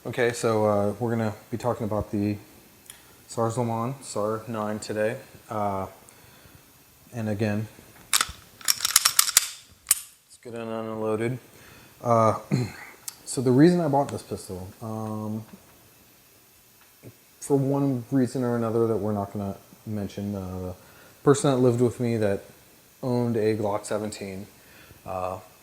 Okay, so we're going to be talking about the SARS Le Mans SAR 9 today. And again, let's get it unloaded. So the reason I bought this pistol, for one reason or another that we're not going to mention, the person that lived with me that owned a Glock 17,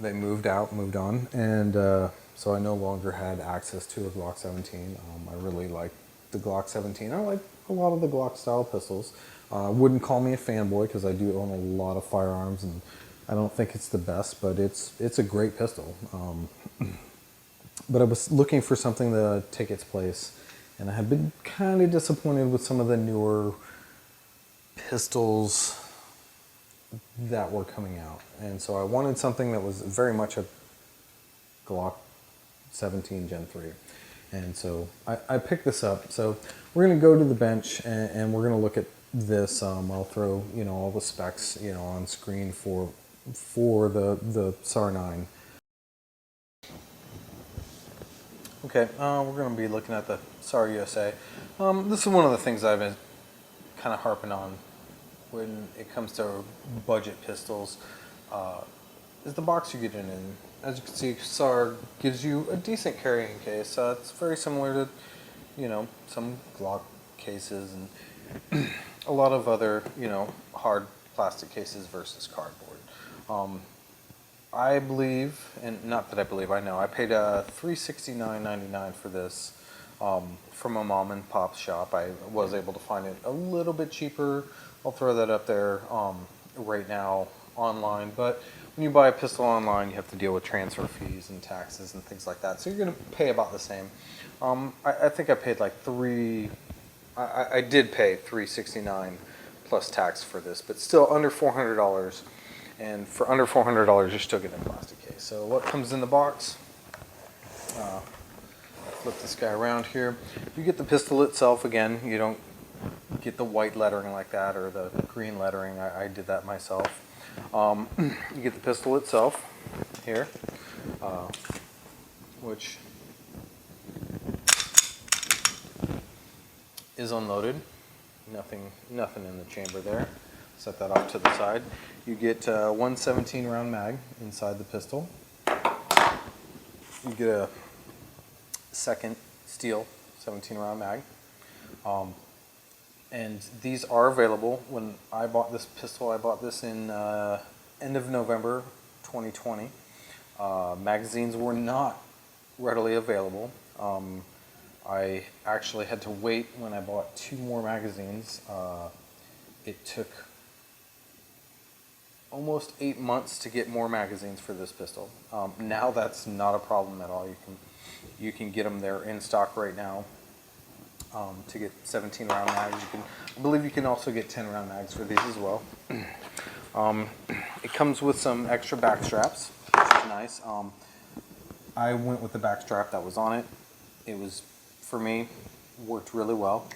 they moved on, and so I no longer had access to a Glock 17. I really like the Glock 17. I like a lot of the Glock style pistols. Wouldn't call me a fanboy because I do own a lot of firearms, and I don't think it's the best, but it's a great pistol. But I was looking for something to take its place, and I have been kind of disappointed with some of the newer pistols that were coming out. And so I wanted something that was very much a Glock 17 Gen 3. And so I picked this up. So we're going to go to the bench and we're going to look at this. I'll throw, all the specs, on screen for the SAR 9. Okay, we're going to be looking at the SAR USA. This is one of the things I've been kind of harping on when it comes to budget pistols, is the box you get it in. As you can see, SAR gives you a decent carrying case. It's very similar to, some Glock cases and a lot of other, hard plastic cases versus cardboard. I believe, and not that I believe, I know, I paid $369.99 for this from a mom and pop shop. I was able to find it a little bit cheaper. I'll throw that up there right now online. But when you buy a pistol online, you have to deal with transfer fees and taxes and things like that. So you're going to pay about the same. I think I paid like I did pay $369 plus tax for this, but still under $400. And for under $400, you're still getting a plastic case. So what comes in the box? Flip this guy around here. You get the pistol itself. Again, you don't get the white lettering like that or the green lettering. I did that myself. You get the pistol itself here, which is unloaded. Nothing in the chamber there. Set that off to the side. You get one 17 round mag inside the pistol. You get a second steel 17 round mag. And these are available. When I bought this pistol, I bought this in end of November 2020. Magazines were not readily available. I actually had to wait when I bought 2 more magazines. It took almost 8 months to get more magazines for this pistol. Now that's not a problem at all. You can get them there in stock right now. To get 17 round mags, I believe you can also get 10 round mags for these as well. It comes with some extra back straps, which is nice. I went with the back strap that was on it. It was, for me, worked really well.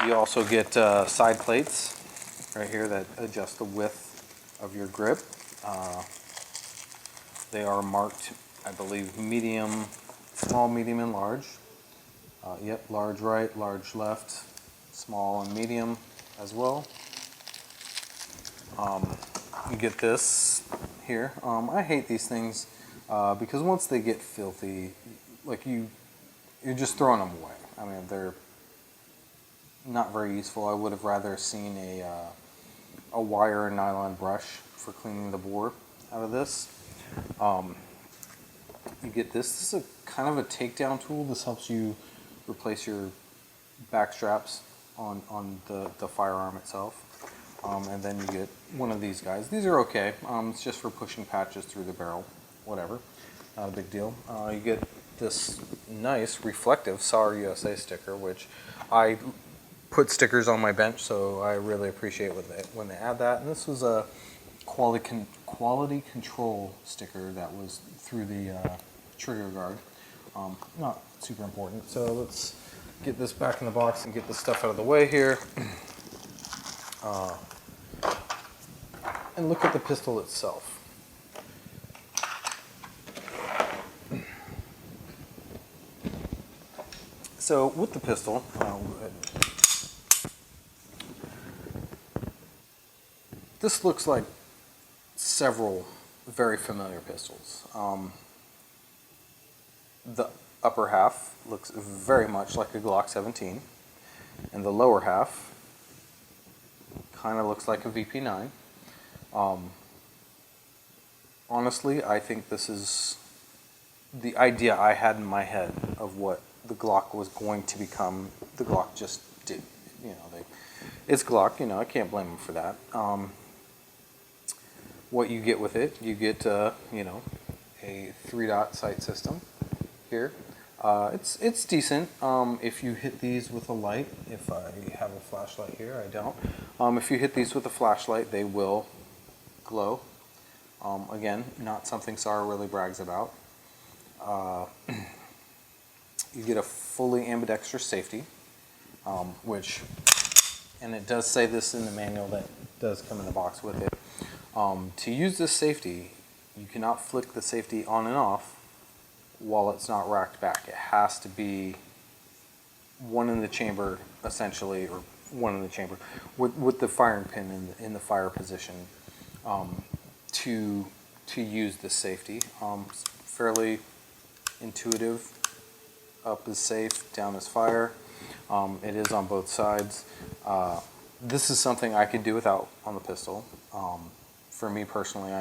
You also get side plates right here that adjust the width of your grip. They are marked, I believe, medium, small, medium, and large. Yep, large right, large left, small and medium as well. You get this here. I hate these things because once they get filthy, like you're just throwing them away. I mean, they're not very useful. I would have rather seen a wire and nylon brush for cleaning the bore out of this. You get this. This is a kind of a takedown tool. This helps you replace your back straps on the firearm itself. And then you get one of these guys. These are okay. It's just for pushing patches through the barrel. Whatever. Not a big deal. You get this nice reflective SAR USA sticker, which I put stickers on my bench, so I really appreciate when they add that. And this was a quality control sticker that was through the trigger guard. Not super important. So let's get this back in the box and get this stuff out of the way here. And look at the pistol itself. So with the pistol, this looks like several very familiar pistols. The upper half looks very much like a Glock 17, and the lower half kind of looks like a VP9. Honestly, I think this is the idea I had in my head of what the Glock was going to become. The Glock just did, it's Glock, I can't blame them for that. What you get with it, you get, a 3-dot sight system here. It's decent. If you hit these with a light, if I have a flashlight here, I don't. If you hit these with a flashlight, they will glow. Again, not something SAR really brags about. You get a fully ambidextrous safety, which, and it does say this in the manual that does come in the box with it. To use this safety, you cannot flick the safety on and off while it's not racked back. It has to be one in the chamber, essentially, or one in the chamber, with the firing pin in the fire position, to use this safety. Fairly intuitive. Up is safe, down is fire. It is on both sides. This is something I could do without on the pistol. For me personally,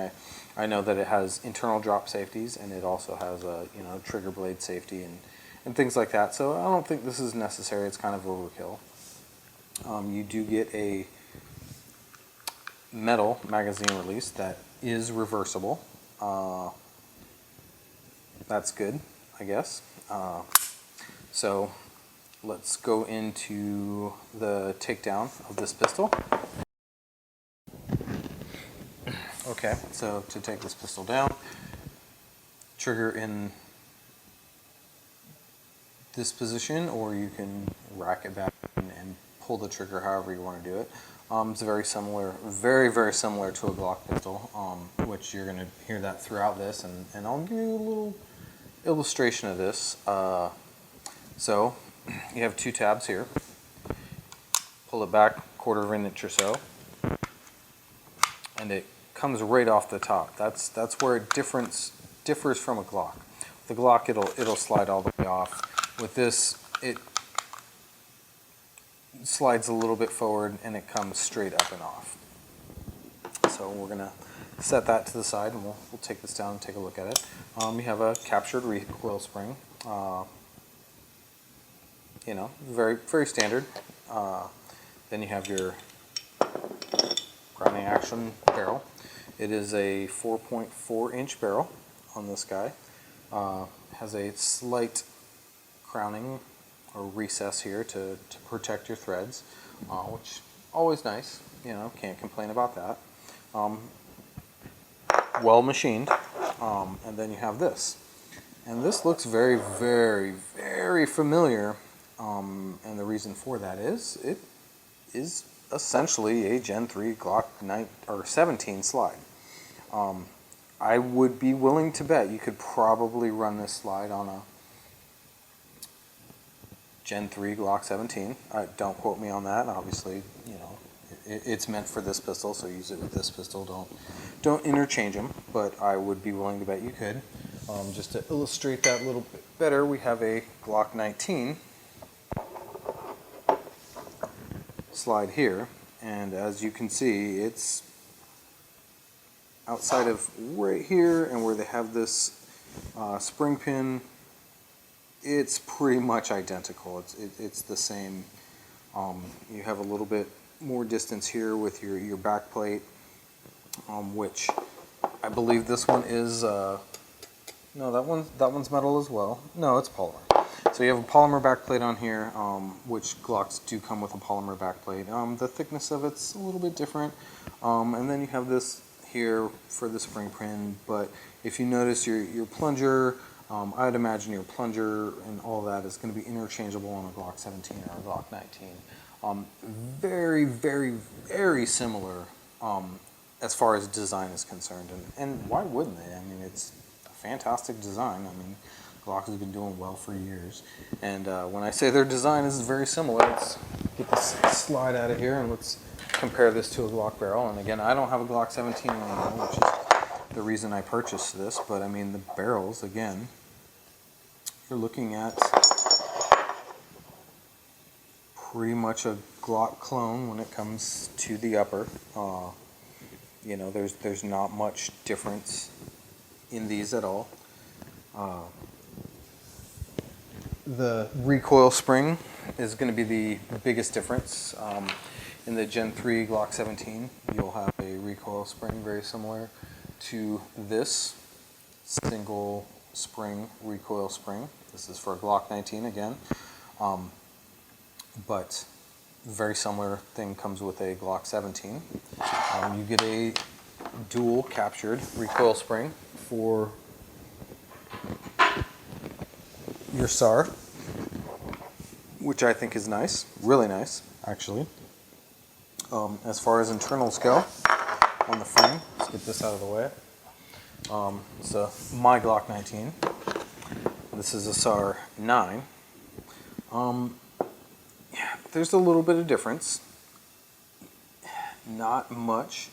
I know that it has internal drop safeties, and it also has a trigger blade safety and things like that. So I don't think this is necessary. It's kind of overkill. You do get a metal magazine release that is reversible. That's good, I guess. So let's go into the takedown of this pistol. Okay, so to take this pistol down, trigger in this position, or you can rack it back and pull the trigger however you want to do it. It's very similar, very, very similar to a Glock pistol, which you're going to hear that throughout this, and I'll give you a little illustration of this. So you have two tabs here. Pull it back 1/4 inch or so, and it comes right off the top. That's where it differs from a Glock. The Glock, it'll slide all the way off. With this, it slides a little bit forward and it comes straight up and off. So we're gonna set that to the side, and we'll take this down and take a look at it. You have a captured recoil spring. Very, very standard. Then you have your grounding action barrel. It is a 4.4 inch barrel on this guy. Has a slight crowning or recess here to protect your threads, which always nice. Can't complain about that. Well machined. And then you have this. And this looks very, very, very familiar. And the reason for that is it is essentially a Gen 3 Glock 17 slide. I would be willing to bet you could probably run this slide on a Gen 3 Glock 17. Don't quote me on that. Obviously, it's meant for this pistol, so use it with this pistol. Don't interchange them, but I would be willing to bet you could. Just to illustrate that a little bit better, we have a Glock 19 slide here, and as you can see, it's outside of right here and where they have this spring pin. It's pretty much identical. It's the same. You have a little bit more distance here with your back plate, which I believe this one is no, that one's metal as well. No, it's polymer. So you have a polymer backplate on here, which Glocks do come with a polymer backplate. The thickness of it's a little bit different. And then you have this here for the spring pin, but if you notice your plunger, I'd imagine your plunger and all that is going to be interchangeable on a Glock 17 or a Glock 19. Very, very, very similar as far as design is concerned, and why wouldn't they? I mean, it's a fantastic design. I mean, Glock has been doing well for years. And when I say their design is very similar, let's get this slide out of here and let's compare this to a Glock barrel. And again, I don't have a Glock 17 anymore, which is the reason I purchased this. But I mean, the barrels, again, you're looking at pretty much a Glock clone when it comes to the upper. You know, there's not much difference in these at all. The recoil spring is going to be the biggest difference. In the Gen 3 Glock 17, you'll have a recoil spring very similar to this single spring recoil spring. This is for a Glock 19 again. But very similar thing comes with a Glock 17. You get a dual captured recoil spring for your SAR, which I think is nice, really nice, actually. As far as internals go on the frame, let's get this out of the way. So my Glock 19. This is a SAR 9. There's a little bit of difference. Not much.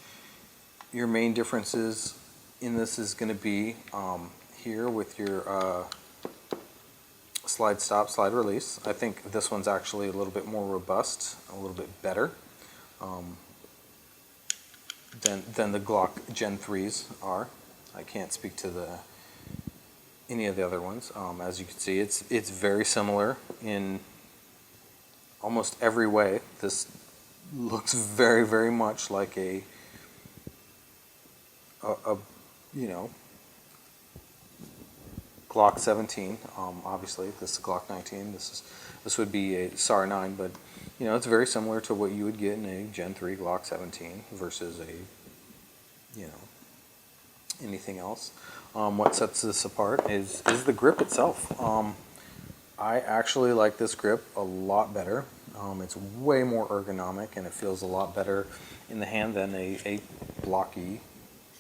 Your main differences in this is going to be here with your slide stop, slide release. I think this one's actually a little bit more robust, a little bit better than the Glock Gen 3s are. I can't speak to any of the other ones. As you can see, it's very similar in almost every way. This looks very, very much like a you know, Glock 17. Obviously, this is Glock 19. This would be a SAR 9, but you know, it's very similar to what you would get in a Gen 3 Glock 17 versus a, you know, anything else. What sets this apart is the grip itself. I actually like this grip a lot better. It's way more ergonomic and it feels a lot better in the hand than a blocky,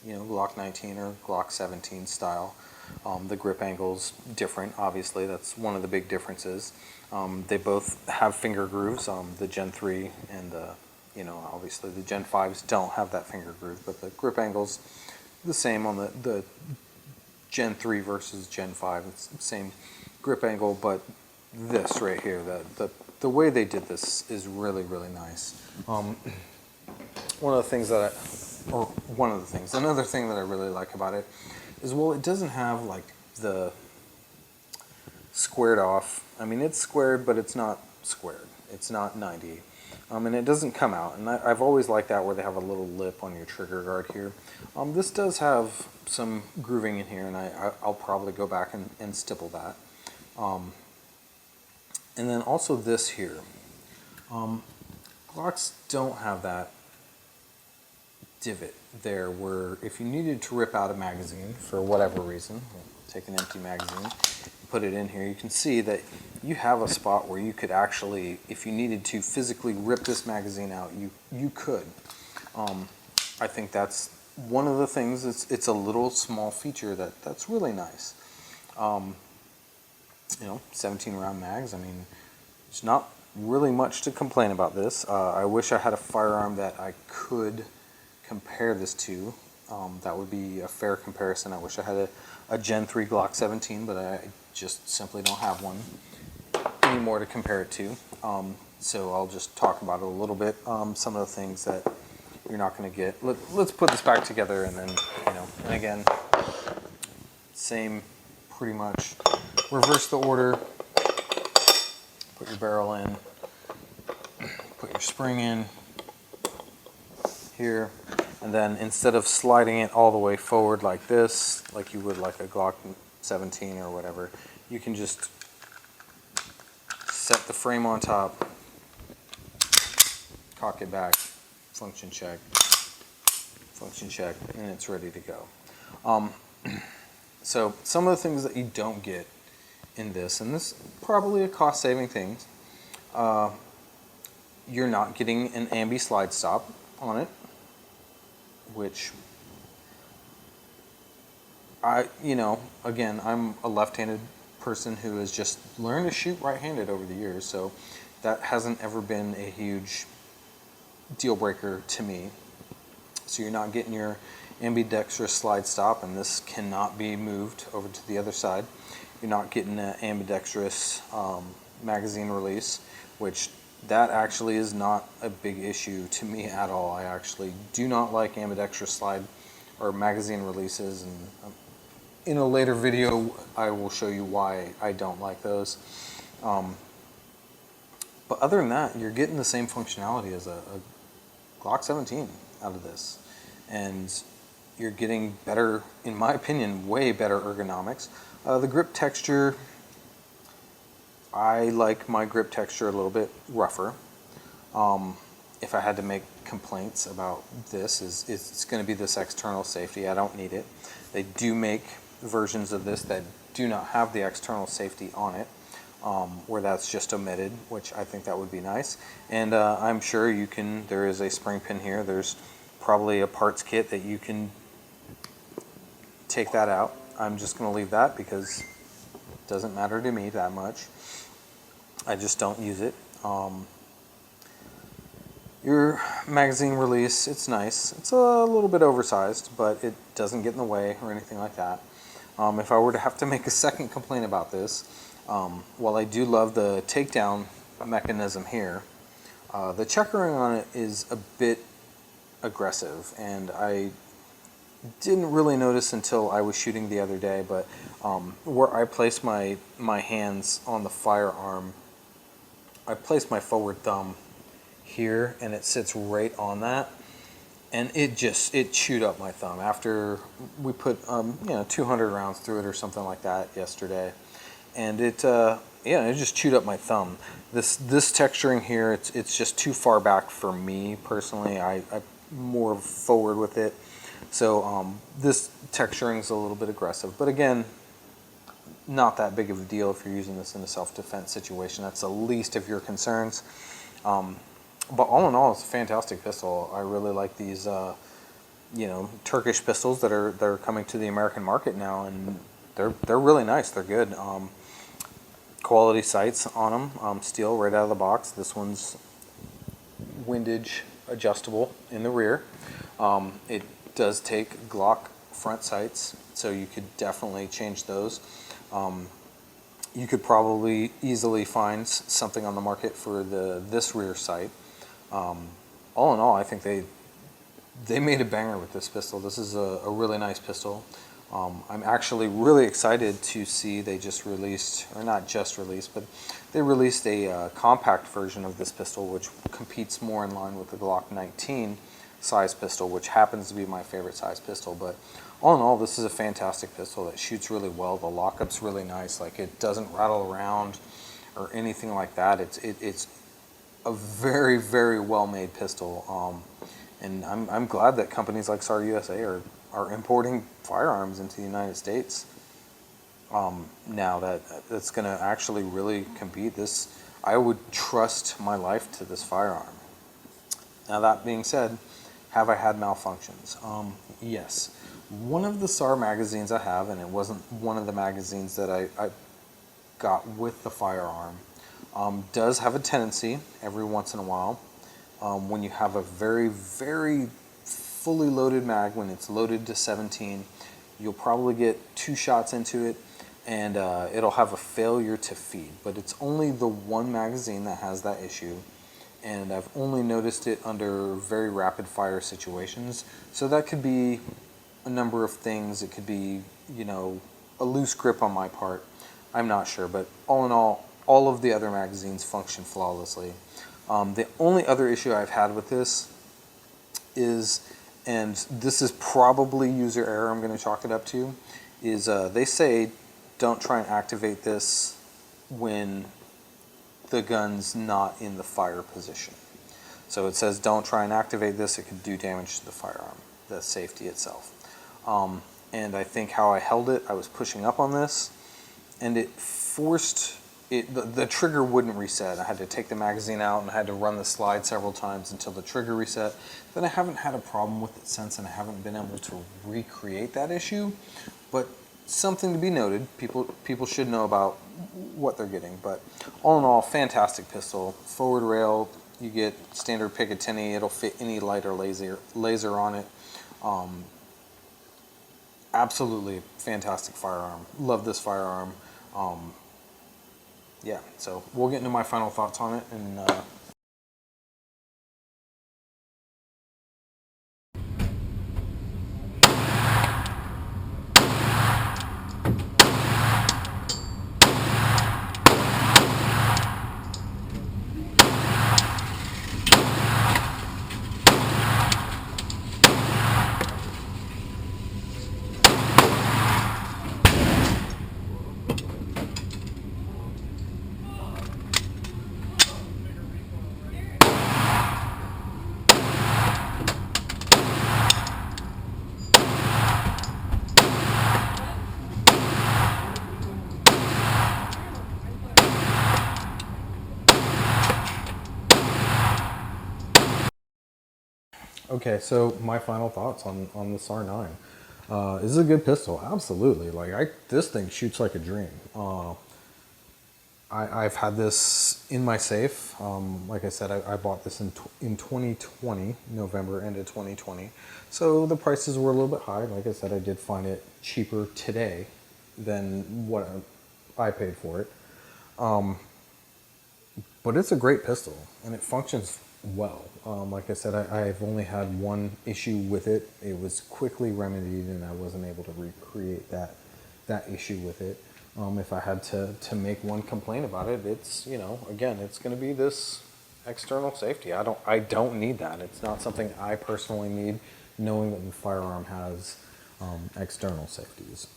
you know, Glock 19 or Glock 17 style. The grip angle's different, obviously. That's one of the big differences. They both have finger grooves. The Gen 3 and you know, obviously the Gen 5s don't have that finger groove, but the grip angle's the same on the Gen 3 versus Gen 5. It's the same grip angle, but this right here, the way they did this is really, really nice. Another thing that I really like about it is, well, it doesn't have like the squared off. I mean, it's squared, but it's not squared. It's not 90. And it doesn't come out. And I've always liked that where they have a little lip on your trigger guard here. This does have some grooving in here, and I'll probably go back and stipple that. And then also this here. Glocks don't have that divot there where if you needed to rip out a magazine for whatever reason, take an empty magazine, put it in here, you can see that you have a spot where you could actually, if you needed to physically rip this magazine out, you could. I think that's one of the things. It's a little small feature that's really nice. You know, 17 round mags. I mean, there's not really much to complain about this. I wish I had a firearm that I could compare this to. That would be a fair comparison. I wish I had a Gen 3 Glock 17, but I just simply don't have one anymore to compare it to. So I'll just talk about it a little bit. Some of the things that you're not going to get. Let's put this back together, and then, you know, and again, same pretty much. Reverse the order. Put your barrel in. Put your spring in here. And then instead of sliding it all the way forward like this, like you would like a Glock 17 or whatever, you can just set the frame on top, cock it back, function check, and it's ready to go. So some of the things that you don't get in this, and this is probably a cost-saving thing, you're not getting an ambi slide stop on it, which you know, again, I'm a left-handed person who has just learned to shoot right-handed over the years, so that hasn't ever been a huge deal breaker to me. So you're not getting your ambidextrous slide stop, and this cannot be moved over to the other side. You're not getting an ambidextrous magazine release, which that actually is not a big issue to me at all. I actually do not like ambidextrous slide or magazine releases, and in a later video I will show you why I don't like those. But other than that, you're getting the same functionality as a Glock 17 out of this, and you're getting better, in my opinion, way better ergonomics. The grip texture, I like my grip texture a little bit rougher. If I had to make complaints about this, it's going to be this external safety. I don't need it. They do make versions of this that do not have the external safety on it, where that's just omitted, which I think that would be nice. And I'm sure you can, there is a spring pin here. There's probably a parts kit that you can take that out. I'm just going to leave that because it doesn't matter to me that much. I just don't use it. Your magazine release, it's nice. It's a little bit oversized, but it doesn't get in the way or anything like that. If I were to have to make a second complaint about this, while I do love the takedown mechanism here, the checkering on it is a bit aggressive, and I didn't really notice until I was shooting the other day, but where I place my hands on the firearm, I place my forward thumb here, and it sits right on that, and it chewed up my thumb. After we put 200 rounds through it or something like that yesterday, and it just chewed up my thumb. This texturing here, it's just too far back for me personally. I'm more forward with it, so this texturing is a little bit aggressive, but again, not that big of a deal if you're using this in a self-defense situation. That's the least of your concerns. But all in all, it's a fantastic pistol. I really like these, Turkish pistols that are coming to the American market now, and they're really nice. They're good. Quality sights on them, steel right out of the box. This one's windage adjustable in the rear. It does take Glock front sights, so you could definitely change those. You could probably easily find something on the market for this rear sight. All in all, I think they made a banger with this pistol. This is a really nice pistol. I'm actually really excited to see they just released, or not just released, but they released a compact version of this pistol, which competes more in line with the Glock 19 size pistol, which happens to be my favorite size pistol. But all in all, this is a fantastic pistol that shoots really well. The lockup's really nice. Like, it doesn't rattle around or anything like that. It's a very, very well-made pistol, and I'm glad that companies like SAR USA are importing firearms into the United States now. That's going to actually really compete. I would trust my life to this firearm. Now, that being said, have I had malfunctions? Yes. One of the SAR magazines I have, and it wasn't one of the magazines that I got with the firearm, does have a tendency every once in a while, when you have a very, very fully loaded mag, when it's loaded to 17, you'll probably get 2 shots into it, and it'll have a failure to feed. But it's only the one magazine that has that issue, and I've only noticed it under very rapid fire situations. So that could be a number of things. It could be, a loose grip on my part. I'm not sure, but all in all of the other magazines function flawlessly. The only other issue I've had with this is, and this is probably user error, I'm going to chalk it up to, is they say don't try and activate this when the gun's not in the fire position. So it says don't try and activate this, it could do damage to the firearm, the safety itself. And I think how I held it, I was pushing up on this, and it forced the trigger wouldn't reset. I had to take the magazine out and I had to run the slide several times until the trigger reset. Then I haven't had a problem with it since, and I haven't been able to recreate that issue. But something to be noted. People should know about what they're getting. But all in all, fantastic pistol. Forward rail, you get standard Picatinny. It'll fit any light or laser on it. Absolutely fantastic firearm. Love this firearm. Yeah, so we'll get into my final thoughts on it. And okay, so my final thoughts on the SAR 9. This is a good pistol, absolutely. This thing shoots like a dream. I've had this in my safe. Like I said, I bought this in 2020, November, end of 2020. So the prices were a little bit high. Like I said, I did find it cheaper today than what I paid for it. But it's a great pistol, and it functions well. Like I said, I've only had one issue with it. It was quickly remedied, and I wasn't able to recreate that issue with it. If I had to make one complaint about it, it's, again, it's going to be this external safety. I don't need that. It's not something I personally need, knowing that the firearm has external safeties.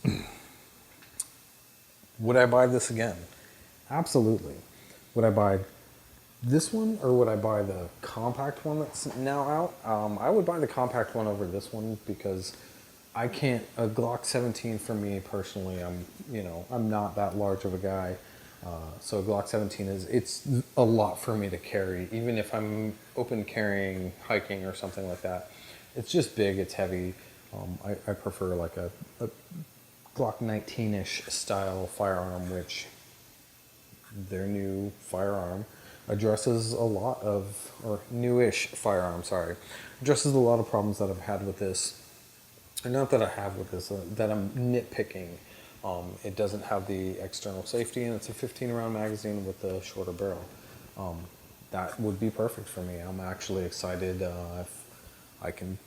Would I buy this again? Absolutely. Would I buy this one, or would I buy the compact one that's now out? I would buy the compact one over this one, because a Glock 17 for me personally, I'm not that large of a guy. So a Glock 17 it's a lot for me to carry, even if I'm open carrying, hiking or something like that. It's just big, it's heavy. I prefer like a Glock 19-ish style firearm, which their new firearm addresses a lot of, or newish firearm, sorry, addresses a lot of problems that I've had with this. And not that I have with this, that I'm nitpicking. It doesn't have the external safety, and it's a 15-round magazine with a shorter barrel. That would be perfect for me. I'm actually excited if I can,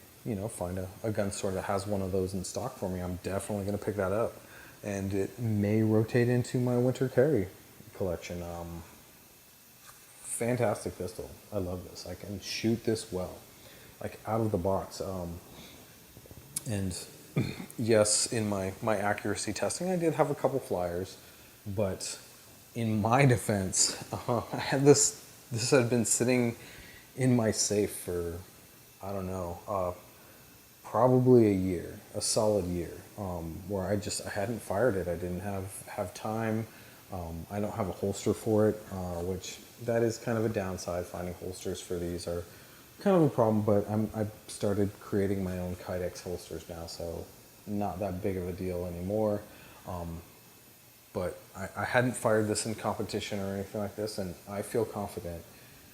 find a gun store that has one of those in stock for me. I'm definitely going to pick that up. And it may rotate into my winter carry collection. Fantastic pistol. I love this. I can shoot this well, like out of the box. And yes, in my accuracy testing, I did have a couple flyers, but in my defense, I had this had been sitting in my safe for, I don't know, probably a year, a solid year, where I hadn't fired it. I didn't have time. I don't have a holster for it, which that is kind of a downside. Finding holsters for these are kind of a problem, but I've started creating my own Kydex holsters now, so not that big of a deal anymore. But I hadn't fired this in competition or anything like this, and I feel confident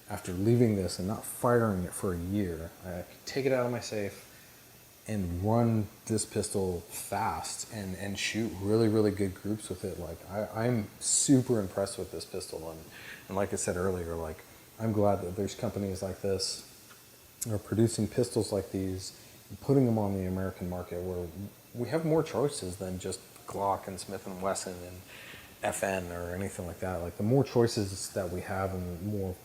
after leaving this and not firing it for a year, I could take it out of my safe and run this pistol fast and shoot really, really good groups with it. Like, I'm super impressed with this pistol, and like I said earlier, like, I'm glad that there's companies like this are producing pistols like these and putting them on the American market, where we have more choices than just Glock and Smith & Wesson and FN or anything like that. Like, the more choices that we have and the more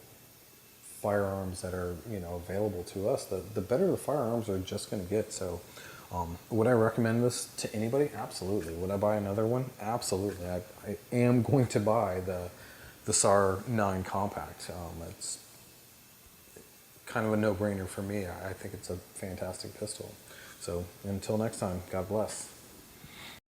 firearms that are, available to us, the better the firearms are just going to get. So would I recommend this to anybody? Absolutely. Would I buy another one? Absolutely. I am going to buy the SAR 9 compact. It's kind of a no-brainer for me. I think it's a fantastic pistol. So until next time, God bless.